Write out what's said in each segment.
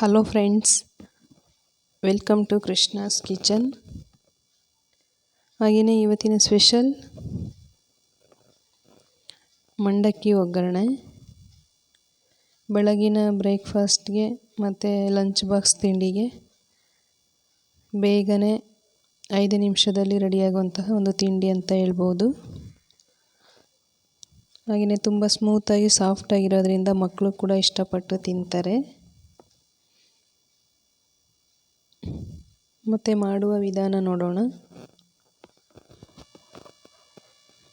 Hello friends, welcome to Krishna's kitchen. ಹಾಗೆಯೇ ಇವತ್ತಿನ special ಮಂಡಕ್ಕಿ ಒಗ್ಗರಣೆ. ಬೆಳಗಿನ ಬ್ರೇಕ್ಫಾಸ್ಟ್ಗೆ ಮತ್ತು ಲಂಚ್ ಬಾಕ್ಸ್ ತಿಂಡಿಗೆ ಬೇಗನೆ 5 ನಿಮಿಷದಲ್ಲಿ ರೆಡಿಯಾಗುವಂತಹ ಒಂದು ತಿಂಡಿ ಅಂತ ಹೇಳ್ಬೋದು. ಹಾಗೆಯೇ ತುಂಬ ಸ್ಮೂತಾಗಿ ಸಾಫ್ಟಾಗಿರೋದ್ರಿಂದ ಮಕ್ಕಳು ಕೂಡ ಇಷ್ಟಪಟ್ಟು ತಿಂತಾರೆ. ಮತ್ತು ಮಾಡುವ ವಿಧಾನ ನೋಡೋಣ.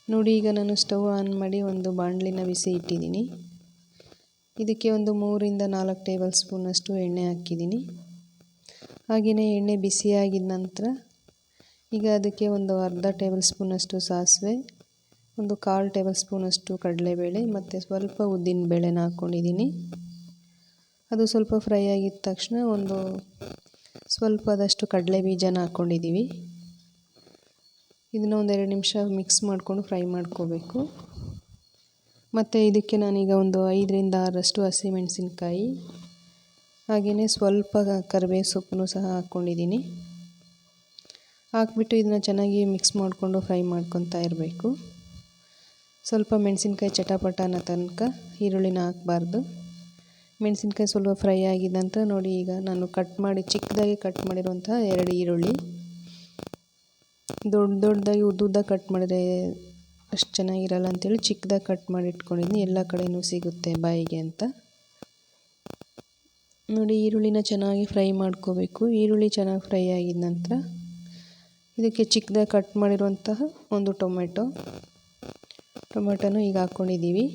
ನೋಡಿ, ಈಗ ನಾನು ಸ್ಟವ್ ಆನ್ ಮಾಡಿ ಒಂದು ಬಾಣಲಿನ ಬಿಸಿ ಇಟ್ಟಿದ್ದೀನಿ. ಇದಕ್ಕೆ ಒಂದು 3ರಿಂದ 4 ಟೇಬಲ್ ಸ್ಪೂನಷ್ಟು ಎಣ್ಣೆ ಹಾಕಿದ್ದೀನಿ. ಹಾಗೆಯೇ ಎಣ್ಣೆ ಬಿಸಿಯಾಗಿದ ನಂತರ ಈಗ ಅದಕ್ಕೆ ಒಂದು ಅರ್ಧ ಟೇಬಲ್ ಸ್ಪೂನಷ್ಟು ಸಾಸಿವೆ, ಒಂದು 1/4 ಟೇಬಲ್ ಸ್ಪೂನಷ್ಟು ಕಡಲೆಬೇಳೆ ಮತ್ತು ಸ್ವಲ್ಪ ಉದ್ದಿನ ಬೇಳೆನ ಹಾಕ್ಕೊಂಡಿದ್ದೀನಿ. ಅದು ಸ್ವಲ್ಪ ಫ್ರೈ ಆಗಿದ ತಕ್ಷಣ ಒಂದು ಸ್ವಲ್ಪದಷ್ಟು ಕಡಲೆ ಬೀಜನ ಹಾಕ್ಕೊಂಡಿದ್ದೀವಿ. ಇದನ್ನು ಒಂದು 2 ನಿಮಿಷ ಮಿಕ್ಸ್ ಮಾಡಿಕೊಂಡು ಫ್ರೈ ಮಾಡ್ಕೋಬೇಕು. ಮತ್ತು ಇದಕ್ಕೆ ನಾನೀಗ ಒಂದು 5ರಿಂದ 6 ಹಸಿಮೆಣಸಿನ್ಕಾಯಿ, ಹಾಗೆಯೇ ಸ್ವಲ್ಪ ಕರಿಬೇವು ಸೊಪ್ಪನ್ನು ಸಹ ಹಾಕ್ಕೊಂಡಿದ್ದೀನಿ. ಹಾಕ್ಬಿಟ್ಟು ಇದನ್ನು ಚೆನ್ನಾಗಿ ಮಿಕ್ಸ್ ಮಾಡಿಕೊಂಡು ಫ್ರೈ ಮಾಡ್ಕೊತಾ ಇರಬೇಕು. ಸ್ವಲ್ಪ ಮೆಣಸಿನ್ಕಾಯಿ ಚಟಪಟ ಅನ್ನೋ ತನಕ ಈರುಳ್ಳಿನ ಹಾಕಬಾರ್ದು. ಮೆಣಸಿನ್ಕಾಯಿ ಸ್ವಲ್ಪ ಫ್ರೈ ಆಗಿದ ನಂತರ ನೋಡಿ, ಈಗ ನಾನು ಚಿಕ್ಕದಾಗಿ ಕಟ್ ಮಾಡಿರುವಂತಹ 2 ಈರುಳ್ಳಿ, ದೊಡ್ಡದಾಗಿ ಉದ್ದುದ್ದ ಕಟ್ ಮಾಡಿದ್ರೆ ಅಷ್ಟು ಚೆನ್ನಾಗಿರಲ್ಲ ಅಂತೇಳಿ ಚಿಕ್ಕದಾಗಿ ಕಟ್ ಮಾಡಿ ಇಟ್ಕೊಂಡಿದ್ದೀನಿ. ಎಲ್ಲ ಕಡೆಯೂ ಸಿಗುತ್ತೆ ಬಾಯಿಗೆ ಅಂತ. ನೋಡಿ, ಈರುಳ್ಳಿನ ಚೆನ್ನಾಗಿ ಫ್ರೈ ಮಾಡ್ಕೋಬೇಕು. ಈರುಳ್ಳಿ ಚೆನ್ನಾಗಿ ಫ್ರೈ ಆಗಿದ ನಂತರ ಇದಕ್ಕೆ ಚಿಕ್ಕದಾಗಿ ಕಟ್ ಮಾಡಿರುವಂತಹ ಒಂದು ಟೊಮೆಟೊನೂ ಈಗ ಹಾಕ್ಕೊಂಡಿದ್ದೀವಿ.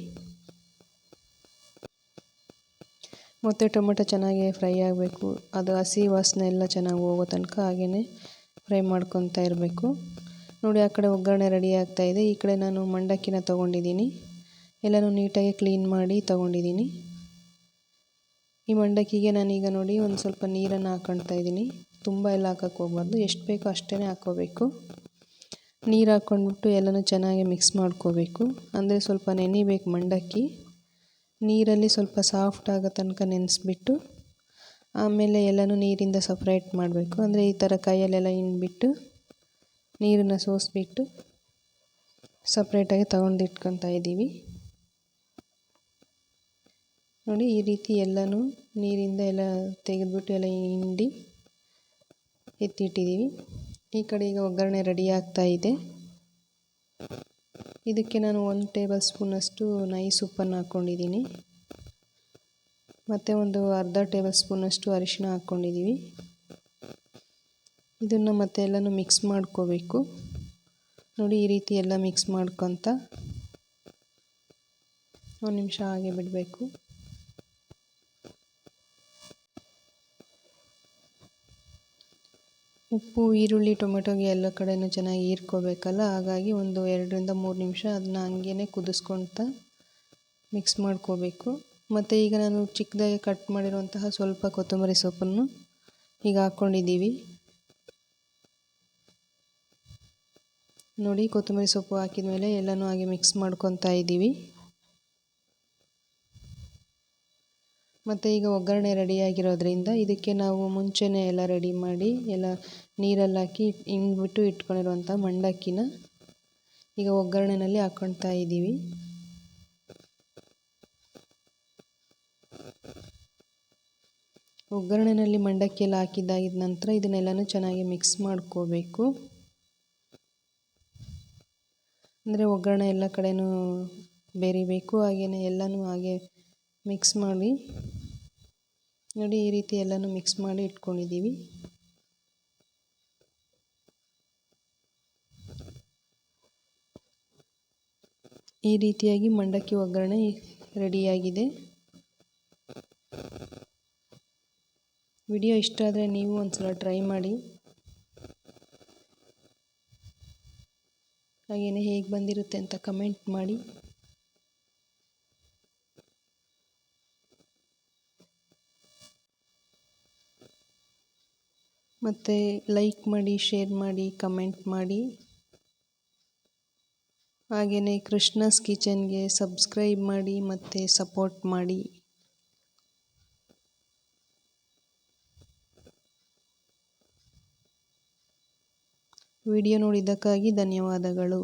ಮತ್ತು ಟೊಮೆಟೊ ಚೆನ್ನಾಗಿ ಫ್ರೈ ಆಗಬೇಕು. ಅದು ಹಸಿ ವಾಸನೆ ಎಲ್ಲ ಚೆನ್ನಾಗಿ ಹೋಗೋ ತನಕ ಹಾಗೆಯೇ ಫ್ರೈ ಮಾಡ್ಕೊತಾ ಇರಬೇಕು. ನೋಡಿ, ಆ ಕಡೆ ಒಗ್ಗರಣೆ ರೆಡಿ ಆಗ್ತಾಯಿದೆ. ಈ ಕಡೆ ನಾನು ಮಂಡಕ್ಕಿನ ತೊಗೊಂಡಿದ್ದೀನಿ. ಎಲ್ಲನೂ ನೀಟಾಗಿ ಕ್ಲೀನ್ ಮಾಡಿ ತೊಗೊಂಡಿದ್ದೀನಿ. ಈ ಮಂಡಕ್ಕಿಗೆ ನಾನೀಗ ನೋಡಿ ಒಂದು ಸ್ವಲ್ಪ ನೀರನ್ನು ಹಾಕ್ಕೊಳ್ತಾ ಇದ್ದೀನಿ. ತುಂಬ ಎಲ್ಲ ಹಾಕೋಕ್ಕೆ ಹೋಗಬಾರ್ದು, ಎಷ್ಟು ಬೇಕೋ ಅಷ್ಟೇ ಹಾಕ್ಕೋಬೇಕು. ನೀರು ಹಾಕ್ಕೊಂಡ್ಬಿಟ್ಟು ಎಲ್ಲನೂ ಚೆನ್ನಾಗಿ ಮಿಕ್ಸ್ ಮಾಡ್ಕೋಬೇಕು. ಅಂದರೆ ಸ್ವಲ್ಪ ನೆನಿಬೇಕು ಮಂಡಕ್ಕಿ. ನೀರಲ್ಲಿ ಸ್ವಲ್ಪ ಸಾಫ್ಟ್ ಆಗೋ ತನಕ ನೆನೆಸ್ಬಿಟ್ಟು ಆಮೇಲೆ ಎಲ್ಲನೂ ನೀರಿಂದ ಸಪ್ರೇಟ್ ಮಾಡಬೇಕು. ಅಂದರೆ ಈ ಥರ ಕೈಯಲ್ಲೆಲ್ಲ ಹಿಂಡ್ಬಿಟ್ಟು ನೀರನ್ನು ಸೋಸಿಬಿಟ್ಟು ಸಪ್ರೇಟಾಗಿ ಇಟ್ಕೊತಾ ಇದ್ದೀವಿ. ನೋಡಿ, ಈ ರೀತಿ ಎಲ್ಲನೂ ನೀರಿಂದ ಎಲ್ಲ ತೆಗೆದುಬಿಟ್ಟು ಎಲ್ಲ ಹಿಂಡಿ ಎತ್ತಿಟ್ಟಿದ್ದೀವಿ. ಈ ಕಡೆ ಈಗ ಒಗ್ಗರಣೆ ರೆಡಿ ಆಗ್ತಾ ಇದೆ. ಇದಕ್ಕೆ ನಾನು 1 ಟೇಬಲ್ ಸ್ಪೂನಷ್ಟು ನೈಸ್ ಉಪ್ಪನ್ನು ಹಾಕ್ಕೊಂಡಿದ್ದೀನಿ. ಮತ್ತು ಒಂದು ಅರ್ಧ ಟೇಬಲ್ ಸ್ಪೂನಷ್ಟು ಅರಿಶಿನ ಹಾಕ್ಕೊಂಡಿದ್ದೀವಿ. ಇದನ್ನು ಮತ್ತೆ ಎಲ್ಲನೂ ಮಿಕ್ಸ್ ಮಾಡ್ಕೋಬೇಕು. ನೋಡಿ, ಈ ರೀತಿ ಎಲ್ಲ ಮಿಕ್ಸ್ ಮಾಡ್ಕೊತ 1 ನಿಮಿಷ ಹಾಗೆ ಬಿಡಬೇಕು. ಉಪ್ಪು, ಈರುಳ್ಳಿ, ಟೊಮೆಟೊಗೆ ಎಲ್ಲ ಕಡೆಯೂ ಚೆನ್ನಾಗಿ ಹೀರ್ಕೋಬೇಕಲ್ಲ. ಹಾಗಾಗಿ ಒಂದು 2ರಿಂದ 3 ನಿಮಿಷ ಅದನ್ನ ಹಂಗೇ ಕುದಿಸ್ಕೊಳ್ತಾ ಮಿಕ್ಸ್ ಮಾಡ್ಕೋಬೇಕು. ಮತ್ತು ಈಗ ನಾನು ಚಿಕ್ಕದಾಗಿ ಕಟ್ ಮಾಡಿರುವಂತಹ ಸ್ವಲ್ಪ ಕೊತ್ತಂಬರಿ ಸೊಪ್ಪನ್ನು ಈಗ ಹಾಕ್ಕೊಂಡಿದ್ದೀವಿ. ನೋಡಿ, ಕೊತ್ತಂಬರಿ ಸೊಪ್ಪು ಹಾಕಿದ ಮೇಲೆ ಎಲ್ಲನೂ ಹಾಗೆ ಮಿಕ್ಸ್ ಮಾಡ್ಕೊತಾ ಇದ್ದೀವಿ. ಮತ್ತು ಈಗ ಒಗ್ಗರಣೆ ರೆಡಿಯಾಗಿರೋದ್ರಿಂದ ಇದಕ್ಕೆ ನಾವು ಮುಂಚೆನೇ ಎಲ್ಲ ರೆಡಿ ಮಾಡಿ ಎಲ್ಲ ನೀರಲ್ಲಿ ಹಾಕಿ ಹಿಂಡ್ಬಿಟ್ಟು ಇಟ್ಕೊಂಡಿರುವಂಥ ಮಂಡಕ್ಕಿನ ಈಗ ಒಗ್ಗರಣೆಯಲ್ಲಿ ಹಾಕ್ಕೊಳ್ತಾ ಇದ್ದೀವಿ. ಒಗ್ಗರಣೆಯಲ್ಲಿ ಮಂಡಕ್ಕಿ ಎಲ್ಲ ಹಾಕಿದ್ದಾಗಿದ ನಂತರ ಇದನ್ನೆಲ್ಲನೂ ಚೆನ್ನಾಗಿ ಮಿಕ್ಸ್ ಮಾಡ್ಕೋಬೇಕು. ಅಂದರೆ ಒಗ್ಗರಣೆ ಎಲ್ಲ ಕಡೆಯೂ ಬೇರಿಬೇಕು. ಹಾಗೆಯೇ ಎಲ್ಲನೂ ಹಾಗೆ ಮಿಕ್ಸ್ ಮಾಡಿ ನೋಡಿ, ಈ ರೀತಿ ಎಲ್ಲನೂ ಮಿಕ್ಸ್ ಮಾಡಿ ಇಟ್ಕೊಂಡಿದ್ದೀವಿ. ಈ ರೀತಿಯಾಗಿ ಮಂಡಕ್ಕಿ ಒಗ್ಗರಣೆ ರೆಡಿಯಾಗಿದೆ. ವಿಡಿಯೋ ಇಷ್ಟ ಆದರೆ ನೀವು ಒಂದ್ಸಲ ಟ್ರೈ ಮಾಡಿ. ಹಾಗೆಯೇ ಹೇಗೆ ಬಂದಿರುತ್ತೆ ಅಂತ ಕಮೆಂಟ್ ಮಾಡಿ. ಮತ್ತು ಲೈಕ್ ಮಾಡಿ, ಶೇರ್ ಮಾಡಿ, ಕಮೆಂಟ್ ಮಾಡಿ. ಹಾಗೆಯೇ ಕೃಷ್ಣಾಸ್ ಕಿಚನ್ಗೆ ಸಬ್ಸ್ಕ್ರೈಬ್ ಮಾಡಿ ಮತ್ತು ಸಪೋರ್ಟ್ ಮಾಡಿ. ವಿಡಿಯೋ ನೋಡಿದ್ದಕ್ಕಾಗಿ ಧನ್ಯವಾದಗಳು.